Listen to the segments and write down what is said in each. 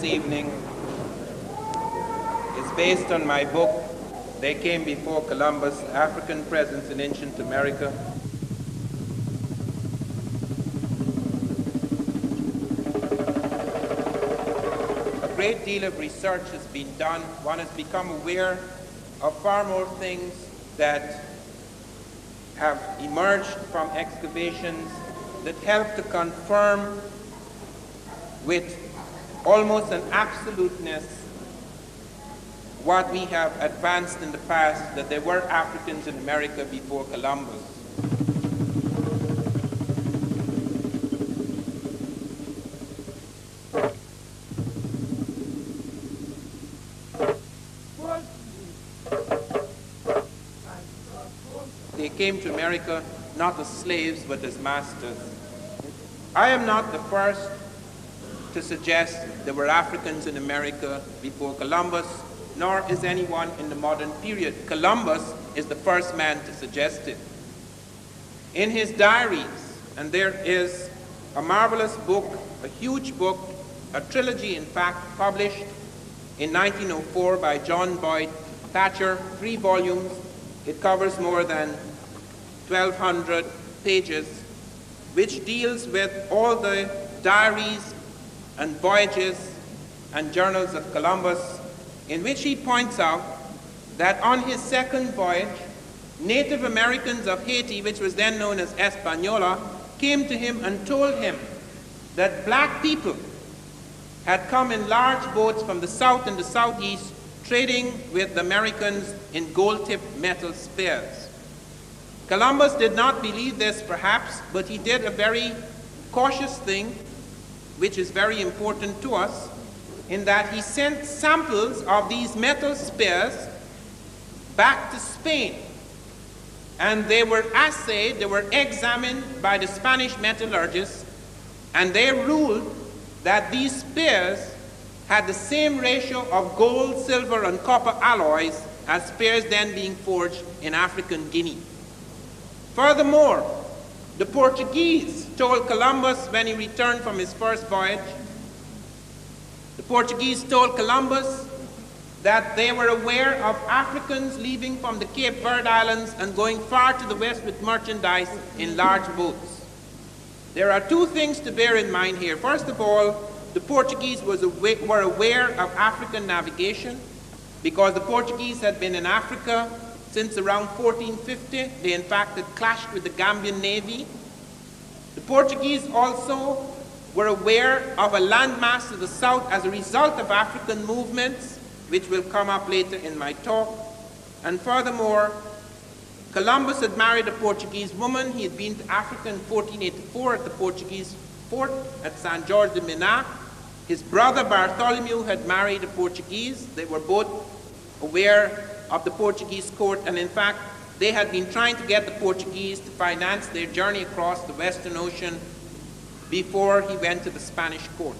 evening is based on my book, They Came Before Columbus, African Presence in Ancient America. A great deal of research has been done. One has become aware of far more things that have emerged from excavations that help to confirm with almost an absoluteness what we have advanced in the past, that there were Africans in America before Columbus. They came to America not as slaves but as masters. I am not the first to suggest there were Africans in America before Columbus, nor is anyone in the modern period. Columbus is the first man to suggest it. In his diaries, and there is a marvelous book, a huge book, a trilogy in fact, published in 1904 by John Boyd Thatcher, 3 volumes. It covers more than 1,200 pages, which deals with all the diaries and voyages and journals of Columbus, in which he points out that on his second voyage, Native Americans of Haiti, which was then known as Hispaniola, came to him and told him that black people had come in large boats from the south and the southeast, trading with the Americans in gold-tipped metal spears. Columbus did not believe this, perhaps, but he did a very cautious thing, which is very important to us, in that he sent samples of these metal spears back to Spain. And they were assayed, they were examined by the Spanish metallurgists, and they ruled that these spears had the same ratio of gold, silver, and copper alloys as spears then being forged in African Guinea. Furthermore, the Portuguese told Columbus when he returned from his first voyage, the Portuguese told Columbus that they were aware of Africans leaving from the Cape Verde Islands and going far to the west with merchandise in large boats. There are 2 things to bear in mind here. First of all, the Portuguese were aware of African navigation because the Portuguese had been in Africa since around 1450. They in fact had clashed with the Gambian Navy. The Portuguese also were aware of a landmass to the south as a result of African movements, which will come up later in my talk. And furthermore, Columbus had married a Portuguese woman. He had been to Africa in 1484 at the Portuguese fort at San Jorge de Minas. His brother Bartholomew had married a Portuguese. They were both aware of the Portuguese court, and in fact, they had been trying to get the Portuguese to finance their journey across the Western Ocean before he went to the Spanish courts.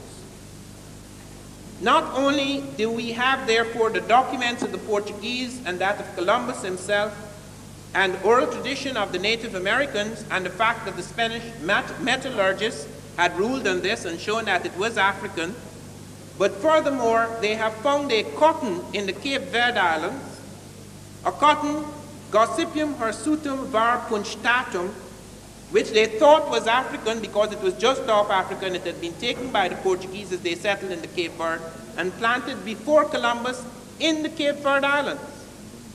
Not only do we have, therefore, the documents of the Portuguese and that of Columbus himself, and oral tradition of the Native Americans, and the fact that the Spanish metallurgists had ruled on this and shown that it was African, but furthermore, they have found a cotton in the Cape Verde Islands, a cotton, Gossypium hirsutum var punctatum, which they thought was African because it was just off Africa and it had been taken by the Portuguese as they settled in the Cape Verde and planted before Columbus in the Cape Verde Islands.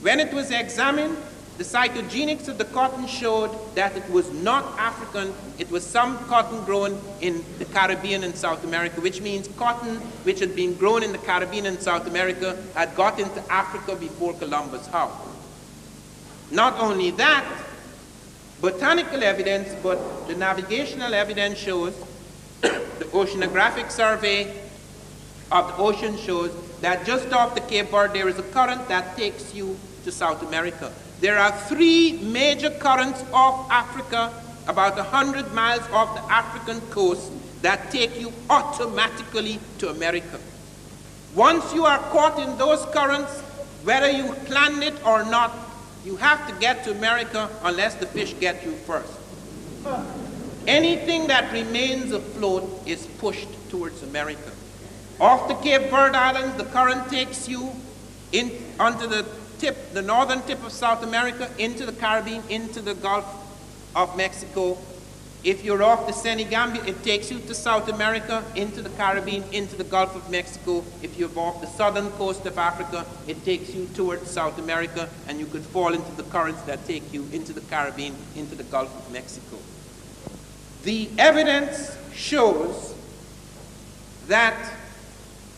When it was examined, the cytogenics of the cotton showed that it was not African, it was some cotton grown in the Caribbean and South America, which means cotton which had been grown in the Caribbean and South America had got into Africa before Columbus. How? Not only that, botanical evidence, but the navigational evidence shows, the oceanographic survey of the ocean shows that just off the Cape Verde there is a current that takes you to South America. There are 3 major currents off Africa, about 100 miles off the African coast, that take you automatically to America. Once you are caught in those currents, whether you planned it or not, you have to get to America unless the fish get you first. Anything that remains afloat is pushed towards America. Off the Cape Verde Islands, the current takes you onto the northern tip of South America, into the Caribbean, into the Gulf of Mexico. If you're off the Senegambia, it takes you to South America, into the Caribbean, into the Gulf of Mexico. If you're off the southern coast of Africa, it takes you towards South America, and you could fall into the currents that take you into the Caribbean, into the Gulf of Mexico. The evidence shows that,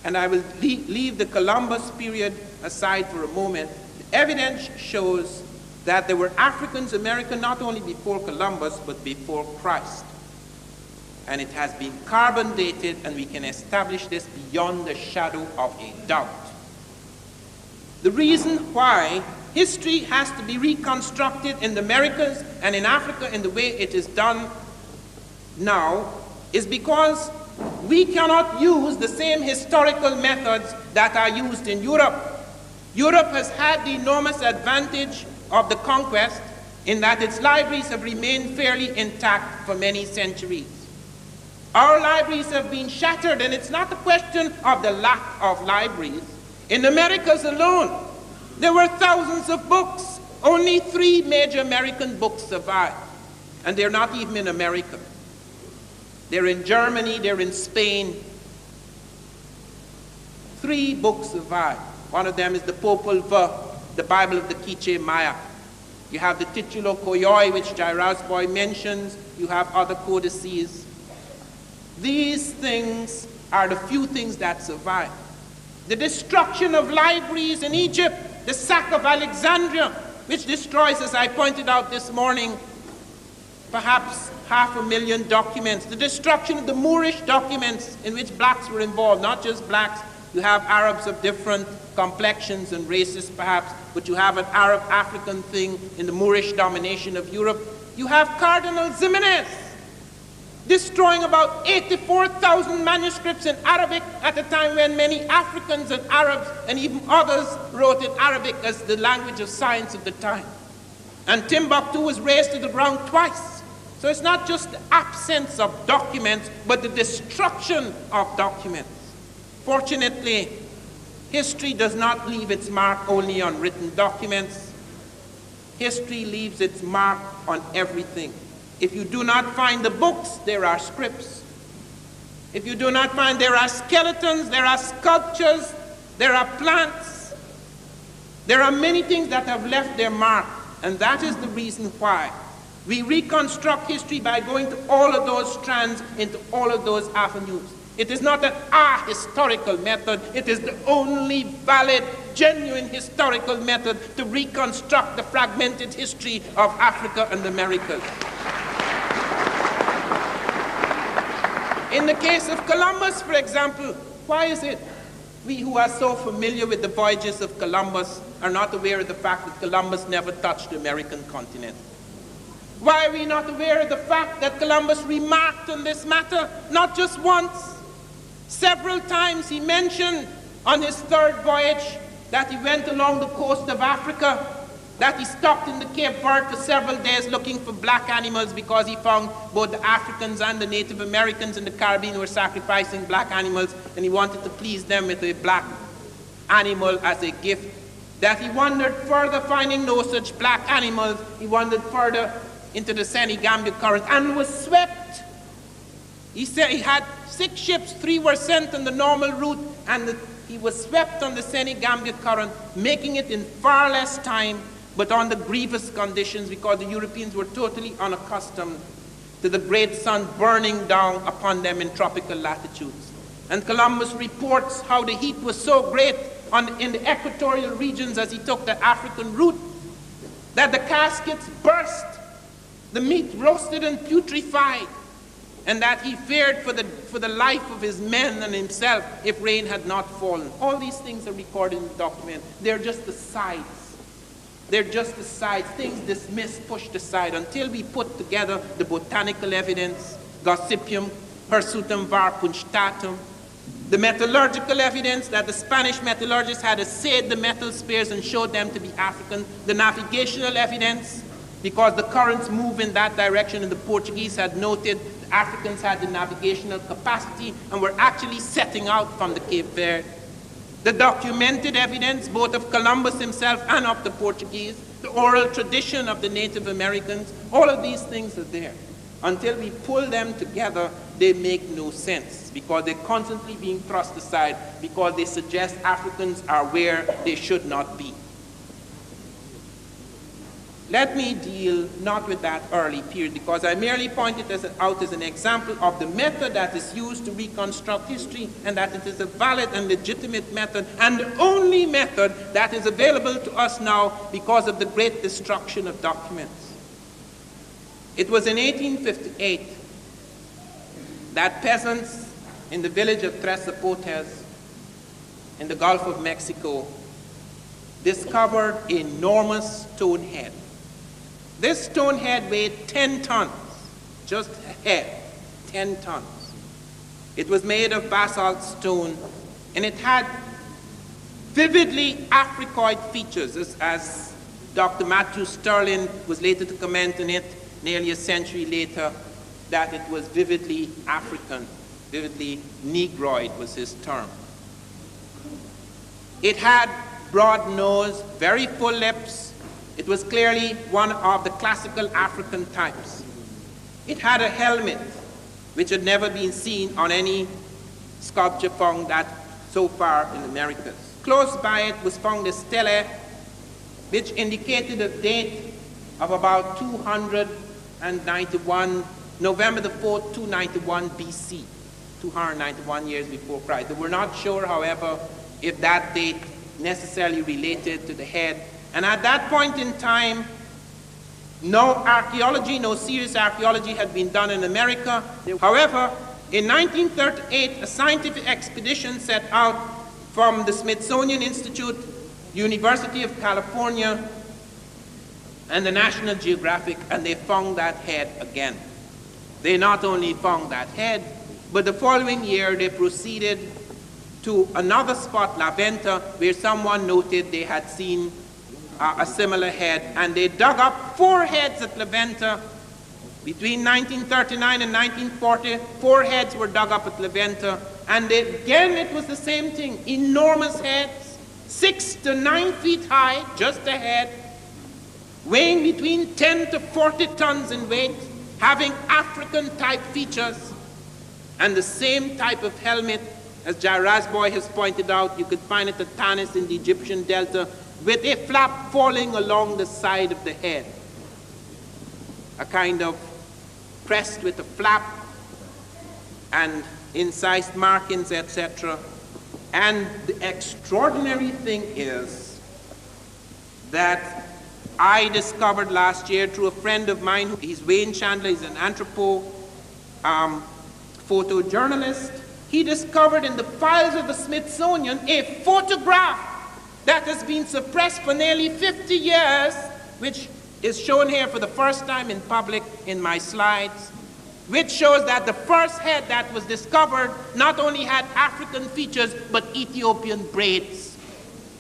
and I will leave the Columbus period aside for a moment, the evidence shows that there were Africans in America not only before Columbus, but before Christ. And it has been carbon dated, and we can establish this beyond the shadow of a doubt. The reason why history has to be reconstructed in the Americas and in Africa in the way it is done now is because we cannot use the same historical methods that are used in Europe. Europe has had the enormous advantage of the conquest in that its libraries have remained fairly intact for many centuries. Our libraries have been shattered, and it's not a question of the lack of libraries. In the Americas alone, there were thousands of books. Only 3 major American books survive, and they're not even in America. They're in Germany, they're in Spain. 3 books survive. One of them is the Popol Vuh, the Bible of the Quiche Maya. You have the Titulo Koyoi, which Jairus Boy mentions. You have other codices. These things are the few things that survive. The destruction of libraries in Egypt, the sack of Alexandria, which destroys, as I pointed out this morning, perhaps 500,000 documents. The destruction of the Moorish documents in which blacks were involved, not just blacks. You have Arabs of different complexions and races perhaps, but you have an Arab-African thing in the Moorish domination of Europe. You have Cardinal Ximenes destroying about 84,000 manuscripts in Arabic at a time when many Africans and Arabs and even others wrote in Arabic as the language of science of the time. And Timbuktu was razed to the ground twice. So it's not just the absence of documents, but the destruction of documents. Fortunately, history does not leave its mark only on written documents. History leaves its mark on everything. If you do not find the books, there are scripts. If you do not find, there are skeletons, there are sculptures, there are plants. There are many things that have left their mark, and that is the reason why we reconstruct history by going to all of those strands, into all of those avenues. It is not an historical method. It is the only valid, genuine historical method to reconstruct the fragmented history of Africa and the Americas. In the case of Columbus, for example, why is it we who are so familiar with the voyages of Columbus are not aware of the fact that Columbus never touched the American continent? Why are we not aware of the fact that Columbus remarked on this matter, not just once? Several times he mentioned on his 3rd voyage that he went along the coast of Africa, that he stopped in the Cape Verde for several days looking for black animals because he found both the Africans and the Native Americans in the Caribbean were sacrificing black animals, and he wanted to please them with a black animal as a gift. That he wandered further, finding no such black animals. He wandered further into the Senegambia current and was swept. He said he had 6 ships, 3 were sent on the normal route, and he was swept on the Senegambia current, making it in far less time, but under grievous conditions, because the Europeans were totally unaccustomed to the great sun burning down upon them in tropical latitudes. And Columbus reports how the heat was so great in the equatorial regions as he took the African route that the caskets burst, the meat roasted and putrefied, and that he feared for the life of his men and himself if rain had not fallen. All these things are recorded in the document. They're just the sides. They're just the sides, things dismissed, pushed aside, until we put together the botanical evidence, Gossypium, Hirsutum var punctatum, the metallurgical evidence that the Spanish metallurgists had assayed the metal spears and showed them to be African, the navigational evidence, because the currents move in that direction, and the Portuguese had noted the Africans had the navigational capacity and were actually setting out from the Cape Verde. The documented evidence, both of Columbus himself and of the Portuguese, the oral tradition of the Native Americans, all of these things are there. Until we pull them together, they make no sense because they're constantly being thrust aside because they suggest Africans are where they should not be. Let me deal not with that early period because I merely pointed out as an example of the method that is used to reconstruct history and that it is a valid and legitimate method and the only method that is available to us now because of the great destruction of documents. It was in 1858 that peasants in the village of Tres Zapotes in the Gulf of Mexico discovered an enormous stone head. This stone head weighed 10 tons, just a head, 10 tons. It was made of basalt stone, and it had vividly Africoid features, as Dr. Matthew Sterling was later to comment on it, nearly a century later, that it was vividly African, vividly Negroid was his term. It had broad nose, very full lips. It was clearly one of the classical African types. It had a helmet, which had never been seen on any sculpture found that so far in the Americas. Close by it was found a stele, which indicated a date of about 291, November the 4th, 291 BC, 291 years before Christ. They were not sure, however, if that date necessarily related to the head. And at that point in time, no archaeology, no serious archaeology had been done in America. However, in 1938, a scientific expedition set out from the Smithsonian Institute, University of California, and the National Geographic, and they found that head again. They not only found that head, but the following year they proceeded to another spot, La Venta, where someone noted they had seen a similar head, and they dug up 4 heads at La Venta. Between 1939 and 1940, 4 heads were dug up at La Venta, and again it was the same thing, enormous heads, 6 to 9 feet high, just a head, weighing between 10 to 40 tons in weight, having African-type features, and the same type of helmet, as Jairasboy has pointed out. You could find it at Tanis in the Egyptian Delta, with a flap falling along the side of the head, a kind of crest with a flap and incised markings, etc. And the extraordinary thing is that I discovered last year through a friend of mine, he's Wayne Chandler, he's an photojournalist. He discovered in the files of the Smithsonian a photograph that has been suppressed for nearly 50 years, which is shown here for the first time in public in my slides, which shows that the first head that was discovered not only had African features, but Ethiopian braids.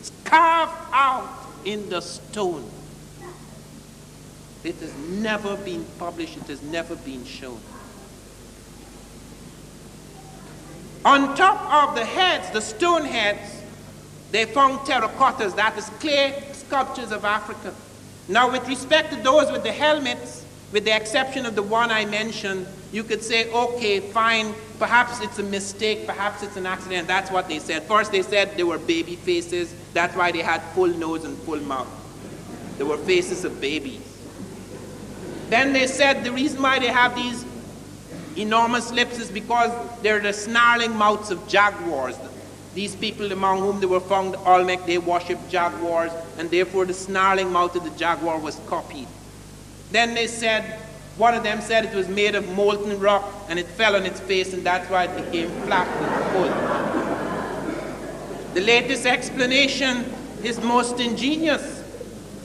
It's carved out in the stone. It has never been published, it has never been shown. On top of the heads, the stone heads, they found terracottas, that is clay sculptures of Africa. Now with respect to those with the helmets, with the exception of the one I mentioned, you could say, okay, fine, perhaps it's a mistake, perhaps it's an accident. That's what they said. First they said they were baby faces, that's why they had full nose and full mouth. They were faces of babies. Then they said the reason why they have these enormous lips is because they're the snarling mouths of jaguars. These people among whom they were found, Olmec, they worshipped jaguars, and therefore the snarling mouth of the jaguar was copied. Then they said, one of them said it was made of molten rock, and it fell on its face, and that's why it became flat and full. The latest explanation is most ingenious.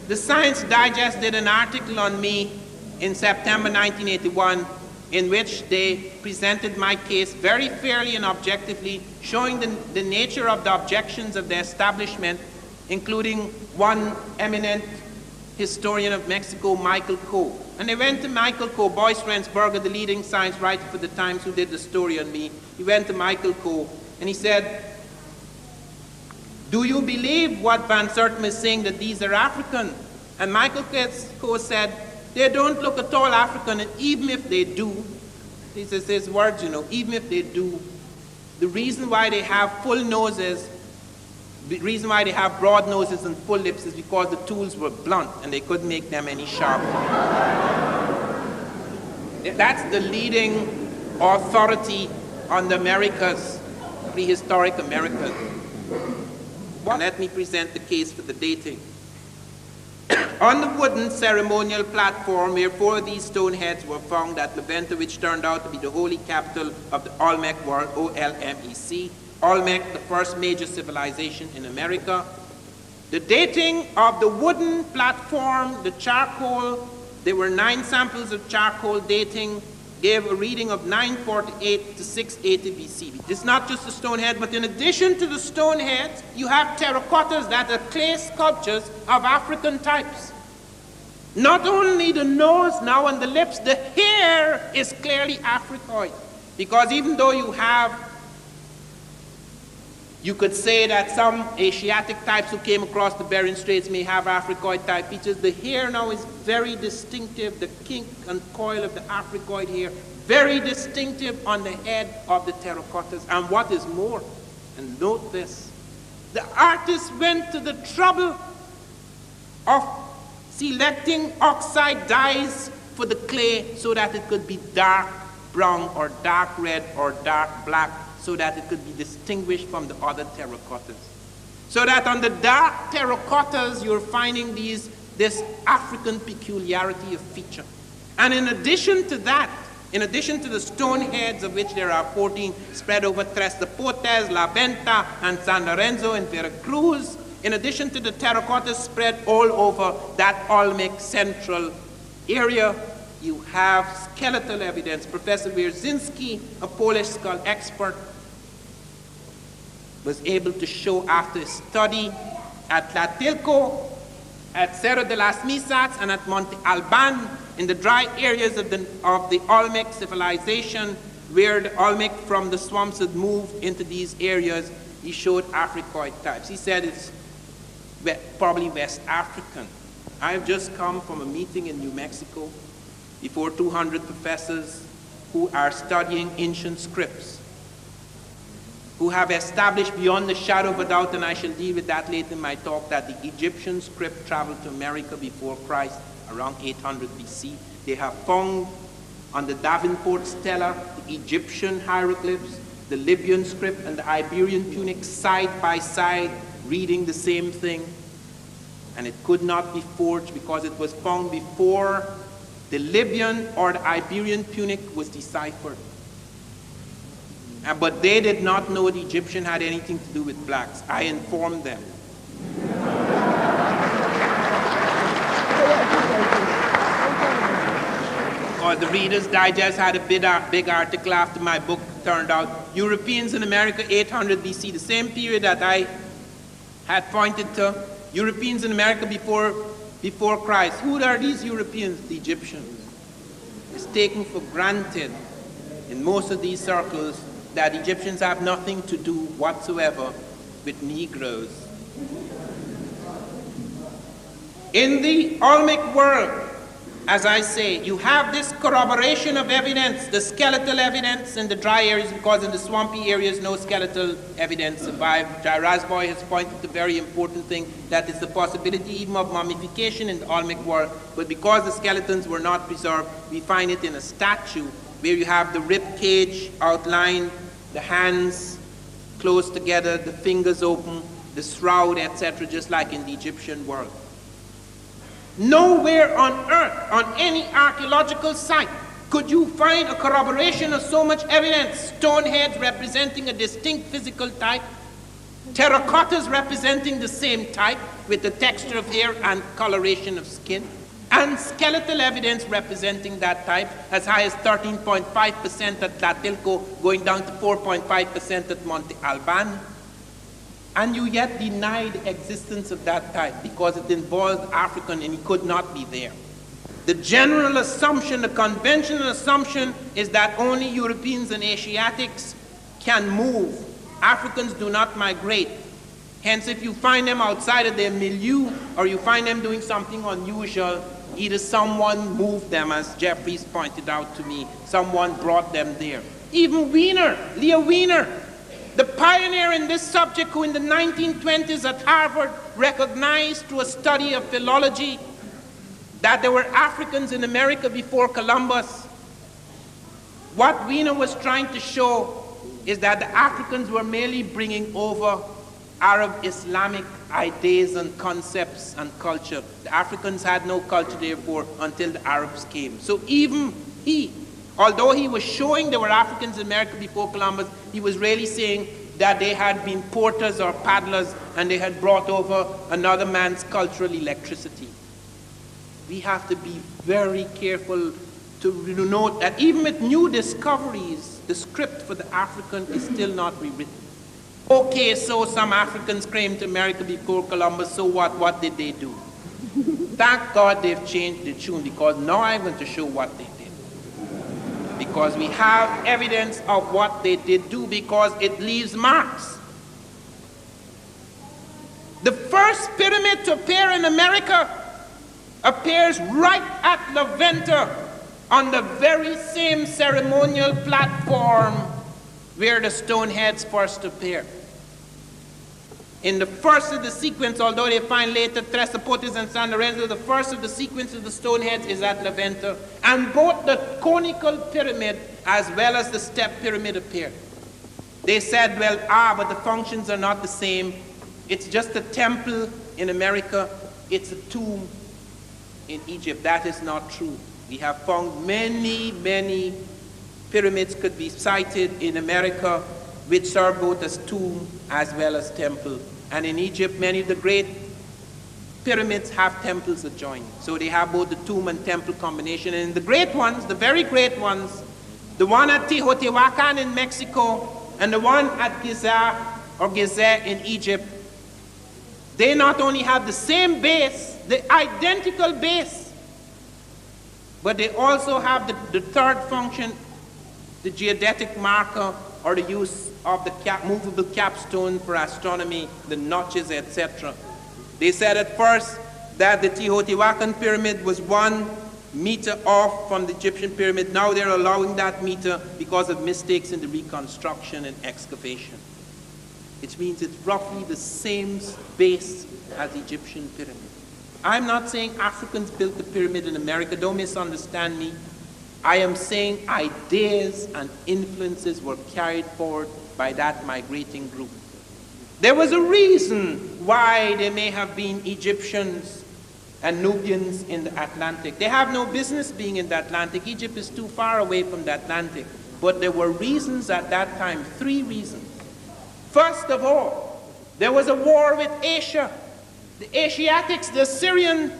The Science Digest did an article on me in September 1981, in which they presented my case very fairly and objectively, showing the nature of the objections of the establishment, including one eminent historian of Mexico, Michael Coe. And they went to Michael Coe, Boyce Rensberger, the leading science writer for the Times, who did the story on me. He went to Michael Coe and he said, "Do you believe what Van Sertima is saying, that these are African?" And Michael Coe said, "They don't look at all African, and even if they do," he says his words, "even if they do, the reason why they have full noses, the reason why they have broad noses and full lips is because the tools were blunt and they couldn't make them any sharper." That's the leading authority on the Americas, prehistoric Americas. And let me present the case for the dating. On the wooden ceremonial platform where 4 of these stone heads were found at Levanta, which turned out to be the holy capital of the Olmec world, O-L-M-E-C, Olmec, the first major civilization in America. The dating of the wooden platform, the charcoal, there were 9 samples of charcoal dating, gave a reading of 948 to 680 BC. It's not just the stone head, but in addition to the stone heads, you have terracottas that are clay sculptures of African types. Not only the nose now and the lips, the hair is clearly Africoid. Because even though you could say that some Asiatic types who came across the Bering Straits may have Africoid type features, the hair now is very distinctive, the kink and coil of the Africoid hair, very distinctive on the head of the terracottas. And what is more, and note this, the artists went to the trouble of selecting oxide dyes for the clay so that it could be dark brown or dark red or dark black, so that it could be distinguished from the other terracottas. So that on the dark terracottas, you're finding this African peculiarity of feature. And in addition to that, in addition to the stone heads, of which there are 14 spread over Tres de Portes, La Venta, and San Lorenzo in Veracruz, in addition to the terracottas spread all over that Olmec central area, you have skeletal evidence. Professor Wierzyński, a Polish skull expert, was able to show after a study at Tlatelolco, at Cerro de las Misas, and at Monte Alban, in the dry areas of the Olmec civilization, where the Olmec from the swamps had moved into these areas, he showed Africoid types. He said it's probably West African. I have just come from a meeting in New Mexico before 200 professors who are studying ancient scripts, who have established beyond the shadow of a doubt, and I shall deal with that later in my talk, that the Egyptian script traveled to America before Christ around 800 BC. They have found on the Davenport Stela the Egyptian hieroglyphs, the Libyan script, and the Iberian Punic side by side, reading the same thing. And it could not be forged because it was found before the Libyan or the Iberian Punic was deciphered. But they did not know the Egyptian had anything to do with blacks. I informed them. Or the Reader's Digest had a big article after my book turned out. Europeans in America, 800 BC, the same period that I had pointed to. Europeans in America before Christ. Who are these Europeans? The Egyptians. It's taken for granted in most of these circles that Egyptians have nothing to do whatsoever with Negroes. In the Olmec world, as I say, you have this corroboration of evidence, the skeletal evidence in the dry areas, because in the swampy areas no skeletal evidence survived. Rasboy has pointed to a very important thing, that is the possibility even of mummification in the Olmec world, but because the skeletons were not preserved, we find it in a statue where you have the rib cage outlined, the hands close together, the fingers open, the shroud, etc., just like in the Egyptian world. Nowhere on earth, on any archaeological site, could you find a corroboration of so much evidence. Stone heads representing a distinct physical type, terracottas representing the same type with the texture of hair and coloration of skin, and skeletal evidence representing that type as high as 13.5% at Tlatelolco, going down to 4.5% at Monte Alban. And you yet deny the existence of that type because it involved African and it could not be there. The general assumption, the conventional assumption is that only Europeans and Asiatics can move. Africans do not migrate. Hence, if you find them outside of their milieu or you find them doing something unusual, either someone moved them, as Jeffries pointed out to me, someone brought them there. Even Wiener, Leo Wiener, the pioneer in this subject, who in the 1920s at Harvard recognized through a study of philology that there were Africans in America before Columbus. What Wiener was trying to show is that the Africans were merely bringing over Arab Islamic ideas and concepts and culture. The Africans had no culture, therefore, until the Arabs came. So even he, although he was showing there were Africans in America before Columbus, he was really saying that they had been porters or paddlers and they had brought over another man's cultural electricity. We have to be very careful to note that even with new discoveries, the script for the African is still not rewritten. Okay, so some Africans came to America before Columbus, so what? What did they do? Thank God they've changed the tune, because now I'm going to show what they did. Because we have evidence of what they did do, because it leaves marks. The first pyramid to appear in America appears right at La Venta, on the very same ceremonial platform where the stone heads first appear. In the first of the sequence, although they find later Tresapotis and San Lorenzo, the first of the sequence of the stone heads is at La Venta, and both the conical pyramid as well as the step pyramid appear. They said, well, but the functions are not the same. It's just a temple in America, it's a tomb in Egypt. That is not true. We have found many pyramids could be cited in America which serve both as tomb as well as temple. And in Egypt, many of the great pyramids have temples adjoining. So they have both the tomb and temple combination. And the great ones, the very great ones, the one at Teotihuacan in Mexico and the one at Giza or Gizeh in Egypt, they not only have the same base, the identical base, but they also have the third function, the geodetic marker, or the use of the movable capstone for astronomy, the notches, etc. They said at first that the Teotihuacan pyramid was 1 meter off from the Egyptian pyramid. Now they're allowing that meter because of mistakes in the reconstruction and excavation. Which means it's roughly the same base as the Egyptian pyramid. I'm not saying Africans built the pyramid in America, don't misunderstand me. I am saying ideas and influences were carried forward by that migrating group. There was a reason why there may have been Egyptians and Nubians in the Atlantic. They have no business being in the Atlantic. Egypt is too far away from the Atlantic. But there were reasons at that time, 3 reasons. First of all, there was a war with Asia. The Asiatics, the Assyrian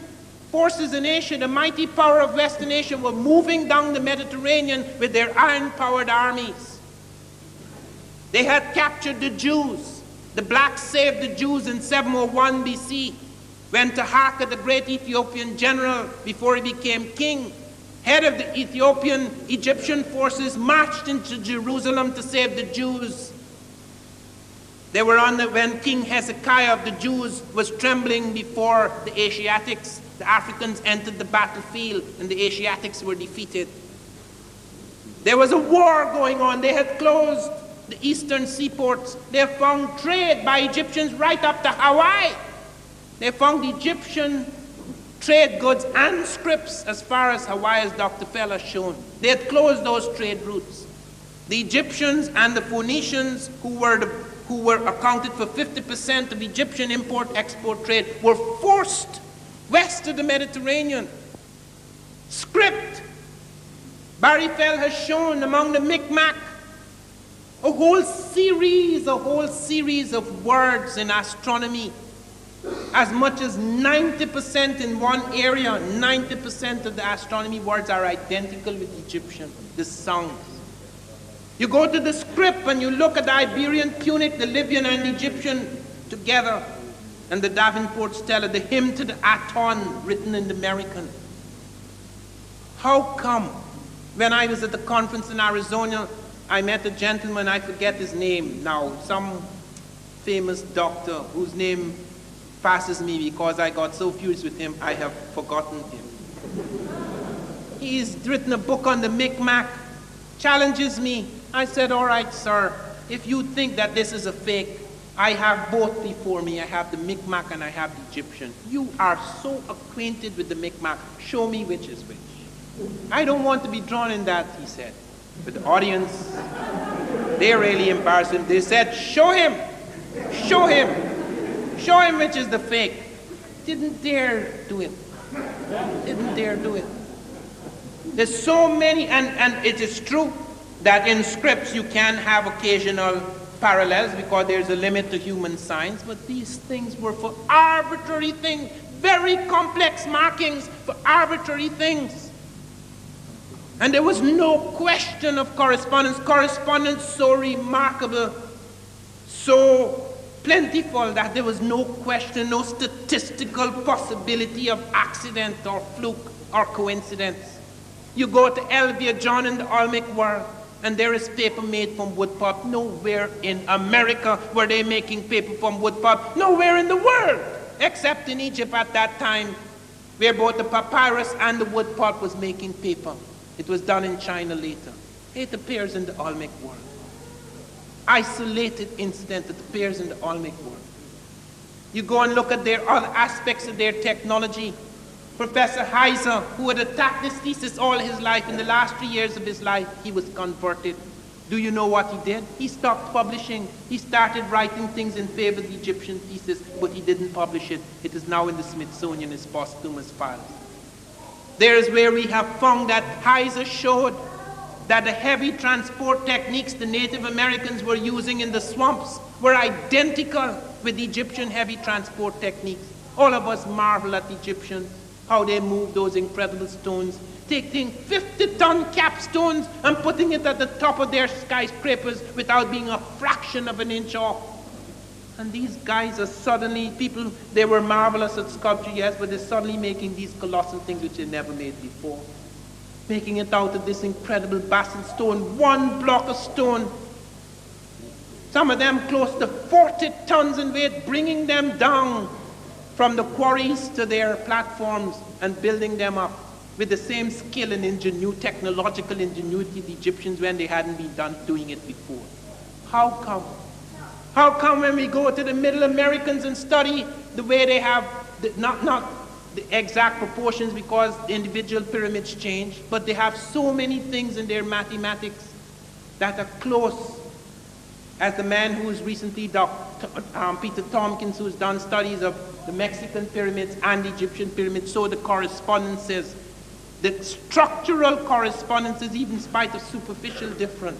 forces in Asia, the mighty power of Western Asia, were moving down the Mediterranean with their iron-powered armies. They had captured the Jews. The blacks saved the Jews in 701 BC, when Taharqa, the great Ethiopian general, before he became king, head of the Egyptian forces, marched into Jerusalem to save the Jews. They were when King Hezekiah of the Jews was trembling before the Asiatics. The Africans entered the battlefield and the Asiatics were defeated. There was a war going on. They had closed the eastern seaports. They found trade by Egyptians right up to Hawaii. They found Egyptian trade goods and scripts as far as Hawaii, as Dr. Fell has shown. They had closed those trade routes. The Egyptians and the Phoenicians, who were accounted for 50% of Egyptian import-export trade, were forced west of the Mediterranean. Script. Barry Fell has shown among the Mi'kmaq a whole series of words in astronomy. As much as 90% in one area, 90% of the astronomy words are identical with Egyptian, the sounds. You go to the script and you look at the Iberian, Punic, the Libyan and Egyptian together, and the Davenport Stela, the hymn to the Aton written in the American. How come? When I was at the conference in Arizona, I met a gentleman, I forget his name now, some famous doctor whose name passes me because I got so furious with him, I have forgotten him. He's written a book on the Micmac, challenges me. I said, all right, sir, if you think that this is a fake, I have both before me. I have the Micmac and I have the Egyptian. You are so acquainted with the Micmac. Show me which is which. I don't want to be drawn in that, he said. But the audience, they really embarrassed him. They said, show him, show him, show him which is the fake. Didn't dare do it. Didn't dare do it. There's so many, and it is true that in scripts you can have occasional parallels because there's a limit to human science, but these things were for arbitrary things, very complex markings for arbitrary things. And there was no question of correspondence. Correspondence so remarkable, so plentiful that there was no question, no statistical possibility of accident or fluke or coincidence. You go to Elvia John in the Olmec world, and there is paper made from wood pulp. Nowhere in America were they making paper from wood pulp. Nowhere in the world, except in Egypt at that time, where both the papyrus and the wood pulp was making paper. It was done in China later. It appears in the Olmec world. Isolated incident that appears in the Olmec world. You go and look at their other aspects of their technology. Professor Heiser, who had attacked this thesis all his life, in the last 3 years of his life, he was converted. Do you know what he did? He stopped publishing. He started writing things in favor of the Egyptian thesis, but he didn't publish it. It is now in the Smithsonian as posthumous files. There is where we have found that Heiser showed that the heavy transport techniques the Native Americans were using in the swamps were identical with the Egyptian heavy transport techniques. All of us marvel at the Egyptians, how they move those incredible stones, taking 50-ton capstones and putting it at the top of their skyscrapers without being a fraction of an inch off. And these guys are suddenly, people, they were marvelous at sculpture, yes, but they're suddenly making these colossal things which they never made before. Making it out of this incredible basalt stone, one block of stone. Some of them close to 40 tons in weight, bringing them down from the quarries to their platforms and building them up with the same skill and ingenuity, technological ingenuity the Egyptians when they hadn't been doing it before. How come? How come when we go to the Middle Americans and study the way they have, not the exact proportions because the individual pyramids change, but they have so many things in their mathematics that are close, as the man who is recently, Peter Tompkins, who's done studies of the Mexican pyramids and the Egyptian pyramids, so the correspondences, the structural correspondences, even in spite of superficial difference.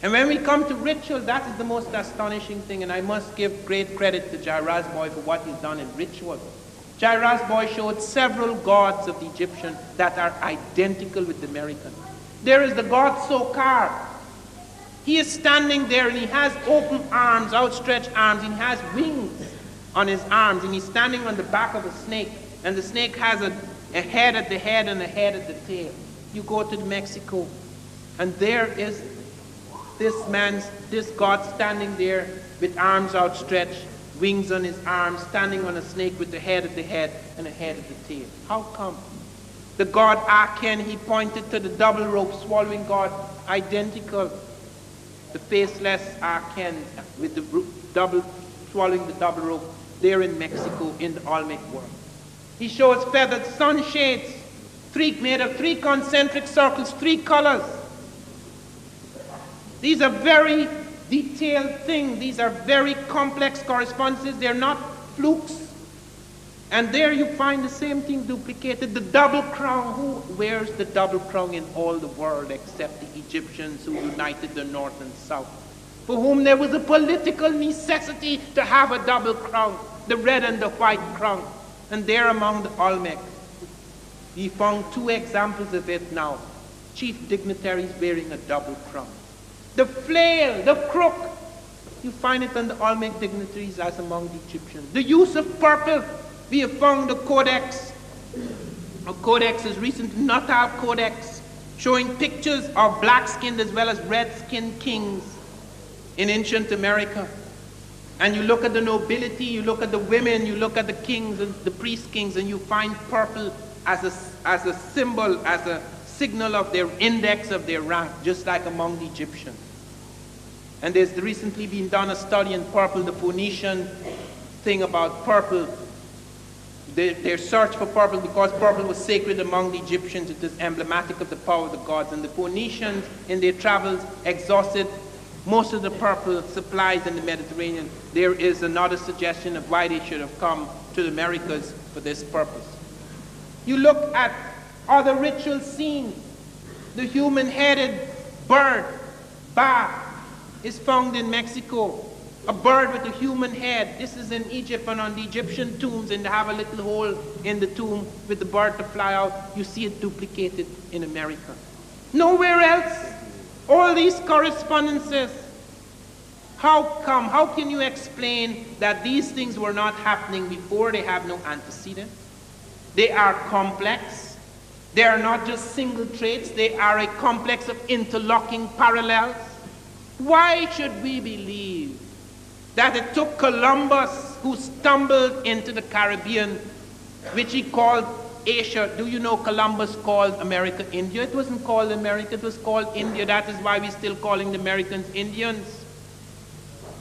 And when we come to ritual, that is the most astonishing thing, and I must give great credit to Jairaj Boy for what he's done in ritual. Jairaj Boy showed several gods of the Egyptian that are identical with the American. There is the god Sokar. He is standing there and he has open arms, outstretched arms, and he has wings on his arms, and he's standing on the back of a snake, and the snake has a head at the head and a head at the tail. You go to Mexico, and there is this god standing there with arms outstretched, wings on his arms, standing on a snake with the head at the head and a head at the tail. How come? The god Aken, he pointed to the double rope swallowing god, identical. The faceless Aken with the swallowing the double rope, there in Mexico in the Olmec world. He shows feathered sunshades, made of 3 concentric circles, 3 colors. These are very detailed things. These are very complex correspondences. They're not flukes. And there you find the same thing duplicated. The double crown. Who wears the double crown in all the world except the Egyptians who united the north and south, for whom there was a political necessity to have a double crown, the red and the white crown. And there among the Olmec, we found 2 examples of it now. Chief dignitaries wearing a double crown. The flail, the crook, you find it on the Olmec dignitaries as among the Egyptians. The use of purple, we have found the codex A codex is recent, Natal Codex, showing pictures of black-skinned as well as red-skinned kings in ancient America. And you look at the nobility, you look at the women, you look at the kings and the priest kings, and you find purple as a symbol, as a signal of their index of their rank, just like among the Egyptians. And there's recently been done a study in purple, the Phoenician thing about purple. Their search for purple, because purple was sacred among the Egyptians, it is emblematic of the power of the gods. And the Phoenicians, in their travels, exhausted most of the purple supplies in the Mediterranean. There is another suggestion of why they should have come to the Americas for this purpose. You look at other ritual scenes. The human-headed bird, ba, is found in Mexico. A bird with a human head. This is in Egypt, and on the Egyptian tombs, and they have a little hole in the tomb with the bird to fly out. You see it duplicated in America. Nowhere else. All these correspondences. How come? How can you explain that these things were not happening before? They have no antecedent. They are complex. They are not just single traits. They are a complex of interlocking parallels. Why should we believe that it took Columbus, who stumbled into the Caribbean, which he called Asia? Do you know Columbus called America India? It wasn't called America, it was called India. That is why we're still calling the Americans Indians.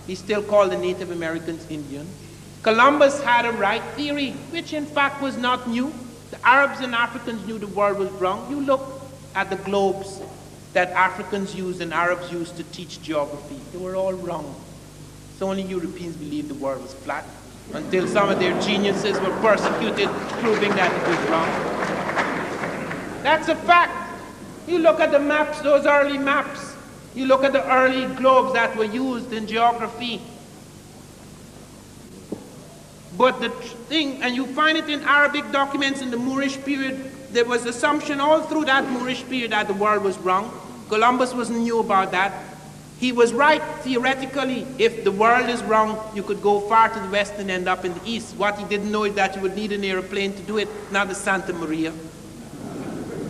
We still call the Native Americans Indians. Columbus had a right theory, which in fact was not new. The Arabs and Africans knew the world was wrong. You look at the globes that Africans used and Arabs used to teach geography. They were all wrong. So only Europeans believed the world was flat, until some of their geniuses were persecuted, proving that it was wrong. That's a fact. You look at the maps, those early maps. You look at the early globes that were used in geography. But the thing, and you find it in Arabic documents in the Moorish period, there was assumption all through that Moorish period that the world was wrong. Columbus wasn't new about that. He was right theoretically. If the world is wrong, you could go far to the west and end up in the east. What he didn't know is that you would need an airplane to do it, not the Santa Maria.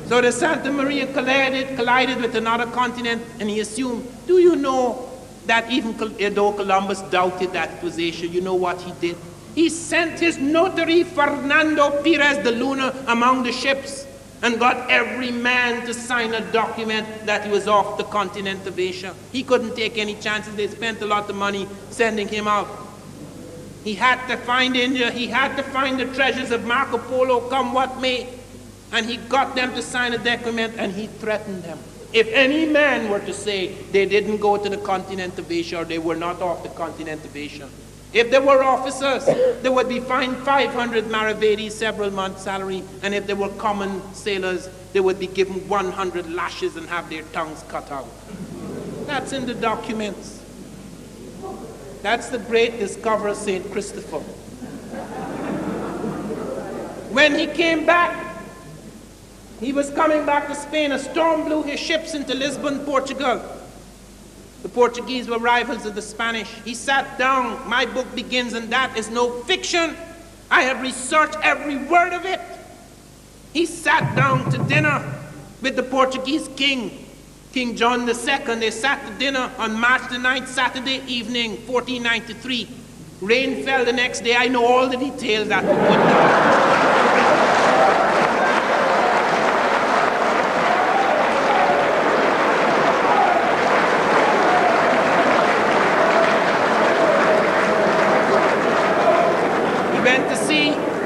So the Santa Maria collided with another continent, and he assumed, do you know that even though Columbus doubted that it was Asia, you know what he did? He sent his notary, Fernando Perez de Luna, among the ships and got every man to sign a document that he was off the continent of Asia. He couldn't take any chances. They spent a lot of money sending him out. He had to find India. He had to find the treasures of Marco Polo, come what may. And he got them to sign a document, and he threatened them. If any man were to say they didn't go to the continent of Asia, or they were not off the continent of Asia, if there were officers, they would be fined 500 maravedis, several months' salary. And if they were common sailors, they would be given 100 lashes and have their tongues cut out. That's in the documents. That's the great discoverer, St. Christopher. When he came back, he was coming back to Spain. A storm blew his ships into Lisbon, Portugal. The Portuguese were rivals of the Spanish. He sat down. My book begins, and that is no fiction. I have researched every word of it. He sat down to dinner with the Portuguese king, King John II. They sat to dinner on March the 9th, Saturday evening, 1493. Rain fell the next day. I know all the details that were put down.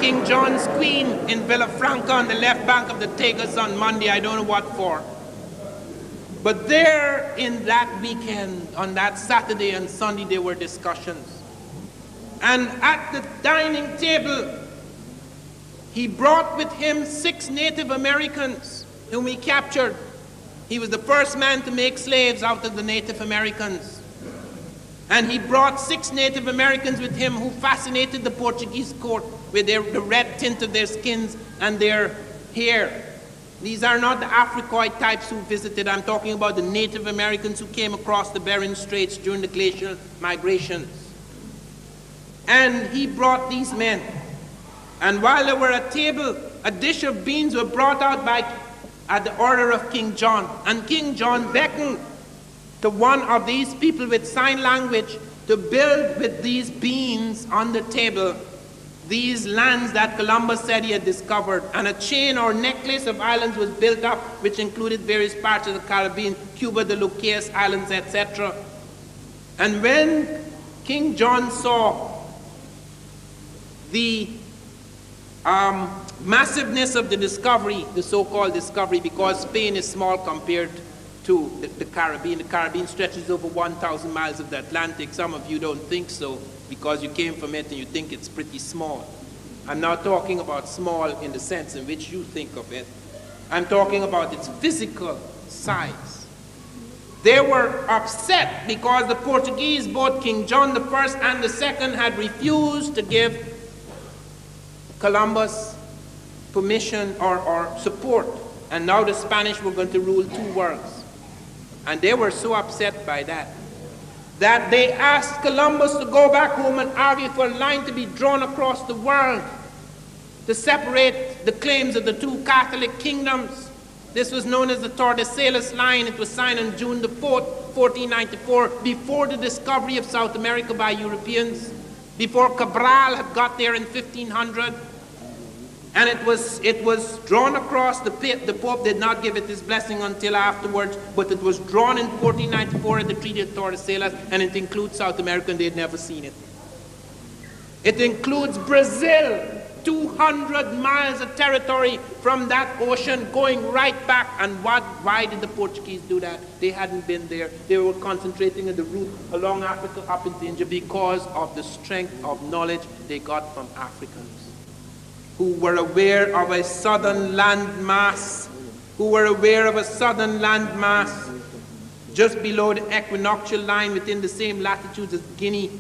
King John's queen in Villafranca on the left bank of the Tagus on Monday, I don't know what for. But there in that weekend, on that Saturday and Sunday, there were discussions. And at the dining table, he brought with him 6 Native Americans whom he captured. He was the first man to make slaves out of the Native Americans. And he brought 6 Native Americans with him who fascinated the Portuguese court with the red tint of their skins and their hair. These are not the Africoid types who visited. I'm talking about the Native Americans who came across the Bering Straits during the glacial migrations. And he brought these men. And while they were at table, a dish of beans were brought out at the order of King John. And King John beckoned to one of these people with sign language to build with these beans on the table these lands that Columbus said he had discovered. And a chain or necklace of islands was built up, which included various parts of the Caribbean, Cuba, the Lucas Islands, etc. And when King John saw the massiveness of the discovery, the so-called discovery, because Spain is small compared to the Caribbean. The Caribbean stretches over 1,000 miles of the Atlantic. Some of you don't think so because you came from it and you think it's pretty small. I'm not talking about small in the sense in which you think of it. I'm talking about its physical size. They were upset because the Portuguese, both King John I and II, had refused to give Columbus permission or support. And now the Spanish were going to rule two worlds. And they were so upset by that they asked Columbus to go back home and argue for a line to be drawn across the world to separate the claims of the two Catholic kingdoms. This was known as the Tordesillas Line. It was signed on June the 4th, 1494, before the discovery of South America by Europeans, before Cabral had got there in 1500. And it was drawn across. The Pope did not give it his blessing until afterwards, but it was drawn in 1494 at the Treaty of Tordesillas, and it includes South America, and they had never seen it. It includes Brazil, 200 miles of territory from that ocean going right back. And why did the Portuguese do that? They hadn't been there. They were concentrating on the route along Africa up into India because of the strength of knowledge they got from Africans who were aware of a southern land mass, just below the equinoctial line within the same latitudes as Guinea.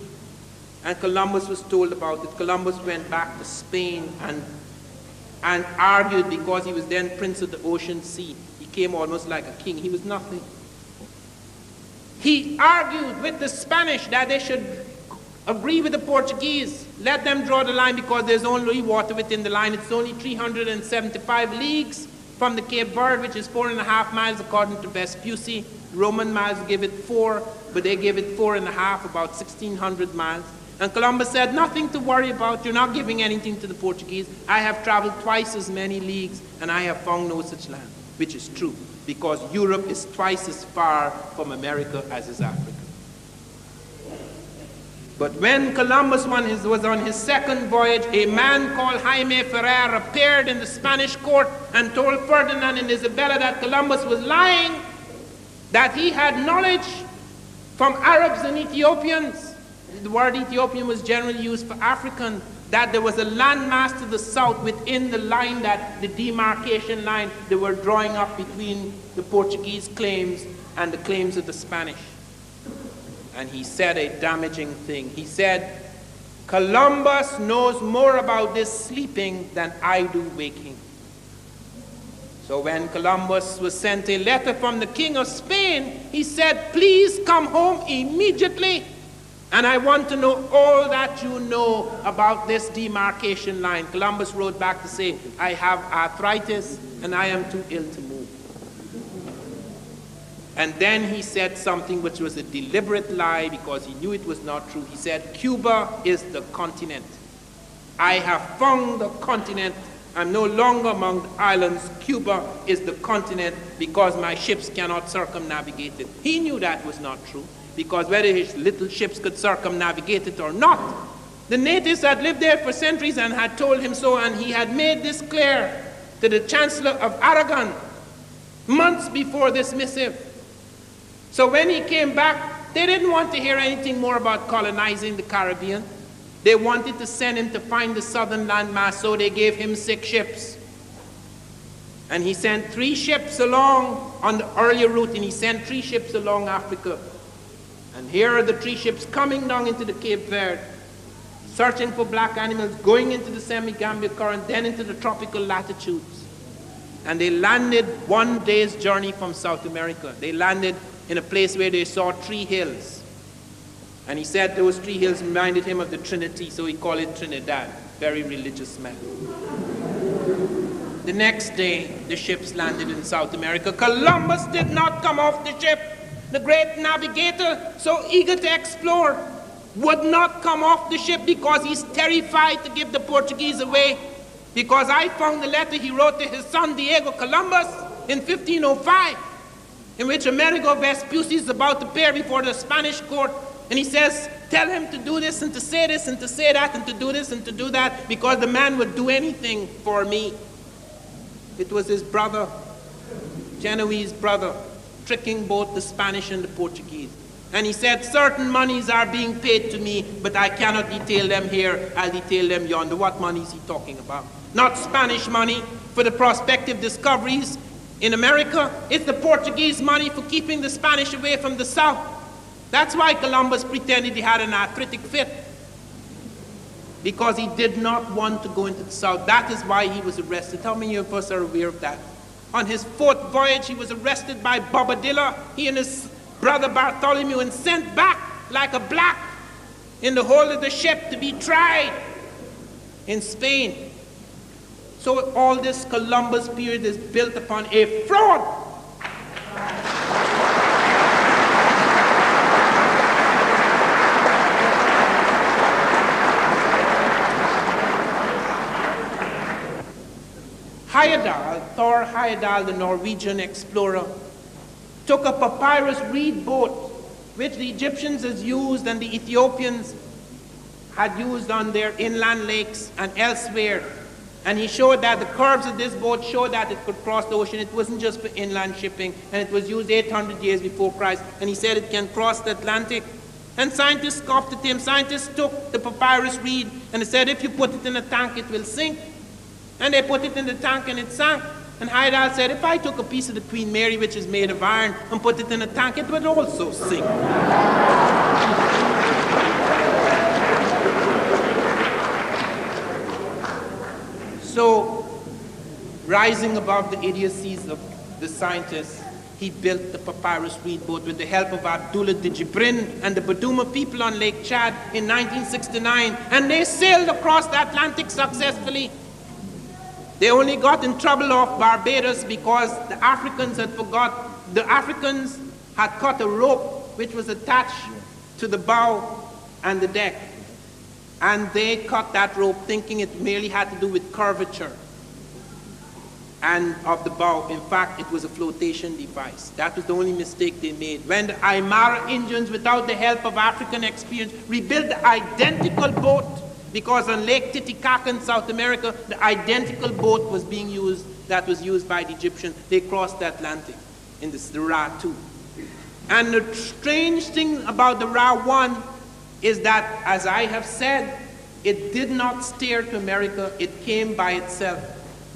And Columbus was told about it. Columbus went back to Spain and argued because he was then Prince of the Ocean Sea. He came almost like a king. He was nothing. He argued with the Spanish that they should agree with the Portuguese. Let them draw the line because there's only water within the line. It's only 375 leagues from the Cape Verde, which is 4.5 miles according to Vespucci. Roman miles give it 4, but they give it 4.5, about 1,600 miles. And Columbus said, nothing to worry about. You're not giving anything to the Portuguese. I have traveled twice as many leagues, and I have found no such land, which is true, because Europe is twice as far from America as is Africa. But when Columbus was on his second voyage, a man called Jaime Ferrer appeared in the Spanish court and told Ferdinand and Isabella that Columbus was lying, that he had knowledge from Arabs and Ethiopians. The word Ethiopian was generally used for African, that there was a landmass to the south within the line, that the demarcation line they were drawing up between the Portuguese claims and the claims of the Spanish. And he said a damaging thing. He said, Columbus knows more about this sleeping than I do waking. So when Columbus was sent a letter from the King of Spain, he said, please come home immediately. And I want to know all that you know about this demarcation line. Columbus wrote back to say, I have arthritis and I am too ill to move. And then he said something which was a deliberate lie because he knew it was not true. He said, Cuba is the continent. I have found the continent. I'm no longer among the islands. Cuba is the continent because my ships cannot circumnavigate it. He knew that was not true, because whether his little ships could circumnavigate it or not, the natives had lived there for centuries and had told him so, and he had made this clear to the Chancellor of Aragon months before this missive. So when he came back, they didn't want to hear anything more about colonizing the Caribbean. They wanted to send him to find the southern landmass, so they gave him 6 ships. And he sent 3 ships along on the earlier route, and he sent 3 ships along Africa. And here are the 3 ships coming down into the Cape Verde, searching for black animals, going into the Semi-Gambia current, then into the tropical latitudes. And they landed 1 day's journey from South America. They landed in a place where they saw 3 hills. And he said those 3 hills reminded him of the Trinity, so he called it Trinidad. Very religious man. The next day, the ships landed in South America. Columbus did not come off the ship. The great navigator, so eager to explore, would not come off the ship because he's terrified to give the Portuguese away. Because I found the letter he wrote to his son Diego Columbus in 1505, in which Amerigo Vespucci is about to appear before the Spanish court, and he says, tell him to do this and to say this and to say that and to do this and to do that, because the man would do anything for me. It was his brother, Genoese brother, tricking both the Spanish and the Portuguese. And he said, certain monies are being paid to me, but I cannot detail them here. I'll detail them yonder. What money is he talking about? Not Spanish money for the prospective discoveries in America. It's the Portuguese money for keeping the Spanish away from the south. That's why Columbus pretended he had an arthritic fit, because he did not want to go into the south. That is why he was arrested. How many of us are aware of that? On his fourth voyage, he was arrested by Bobadilla, he and his brother Bartholomew, and sent back like a black in the hold of the ship to be tried in Spain. So all this Columbus period is built upon a fraud. Thor Heyerdahl, the Norwegian explorer, took a papyrus reed boat, which the Egyptians had used and the Ethiopians had used on their inland lakes and elsewhere. And he showed that the curves of this boat showed that it could cross the ocean. It wasn't just for inland shipping, and it was used 800 years before Christ. And he said it can cross the Atlantic. And scientists scoffed at him. Scientists took the papyrus reed and they said, if you put it in a tank, it will sink. And they put it in the tank and it sank. And Heyerdahl said, if I took a piece of the Queen Mary, which is made of iron, and put it in a tank, it would also sink. So, rising above the idiocies of the scientists, he built the papyrus reed boat with the help of Abdullah de Jibrin and the Baduma people on Lake Chad in 1969, and they sailed across the Atlantic successfully. They only got in trouble off Barbados because the Africans had cut a rope which was attached to the bow and the deck. And they cut that rope thinking it merely had to do with curvature and of the bow. In fact, it was a flotation device. That was the only mistake they made. When the Aymara Indians, without the help of African experience, rebuilt the identical boat, because on Lake Titicaca in South America, the identical boat was being used that was used by the Egyptians. They crossed the Atlantic in the Ra 2. And the strange thing about the Ra 1 is that, as I have said, it did not steer to America. It came by itself.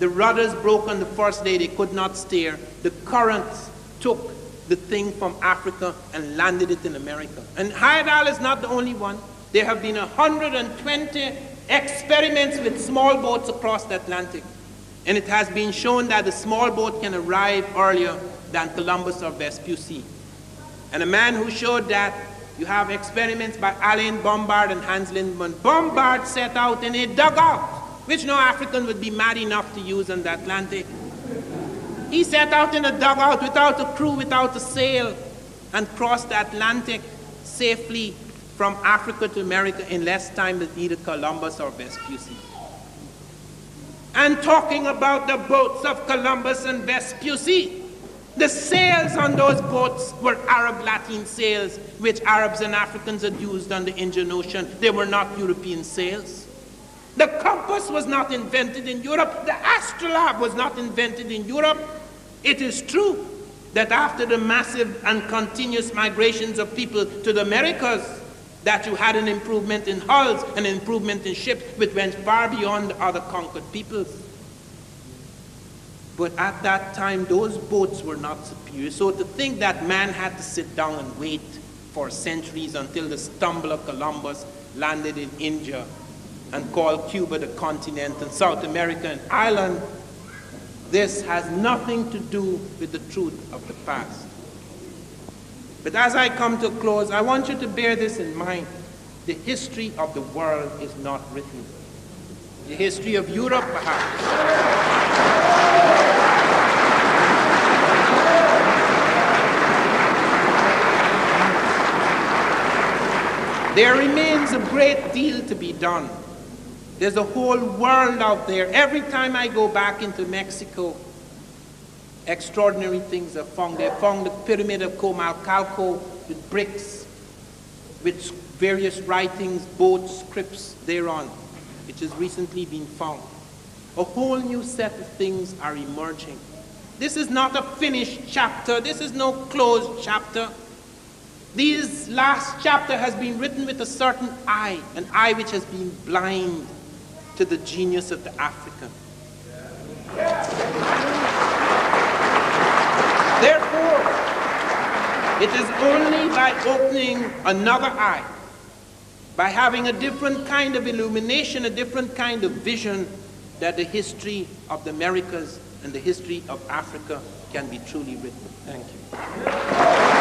The rudders broke on the first day. They could not steer. The currents took the thing from Africa and landed it in America. And Heyerdahl is not the only one. There have been 120 experiments with small boats across the Atlantic. And it has been shown that the small boat can arrive earlier than Columbus or Vespucci. And a man who showed that, you have experiments by Alain Bombard and Hans Lindemann. Bombard set out in a dugout, which no African would be mad enough to use on the Atlantic. He set out in a dugout without a crew, without a sail, and crossed the Atlantic safely from Africa to America in less time than either Columbus or Vespucci. And talking about the boats of Columbus and Vespucci, the sails on those boats were Arab Latin sails, which Arabs and Africans had used on the Indian Ocean. They were not European sails. The compass was not invented in Europe. The astrolabe was not invented in Europe. It is true that after the massive and continuous migrations of people to the Americas, that you had an improvement in hulls, an improvement in ships, which went far beyond the other conquered peoples. But at that time, those boats were not superior. So to think that man had to sit down and wait for centuries until the stumble of Columbus landed in India and called Cuba the continent and South America an island, this has nothing to do with the truth of the past. But as I come to a close, I want you to bear this in mind. The history of the world is not written. the history of Europe, perhaps. There remains a great deal to be done. There's a whole world out there. Every time I go back into Mexico, extraordinary things are found. They found the pyramid of Comalcalco with bricks, with various writings, boats, scripts thereon, which has recently been found. A whole new set of things are emerging. This is not a finished chapter. This is no closed chapter. This last chapter has been written with a certain eye, an eye which has been blind to the genius of the African. Therefore, it is only by opening another eye, by having a different kind of illumination, a different kind of vision, that the history of the Americas and the history of Africa can be truly written. Thank you.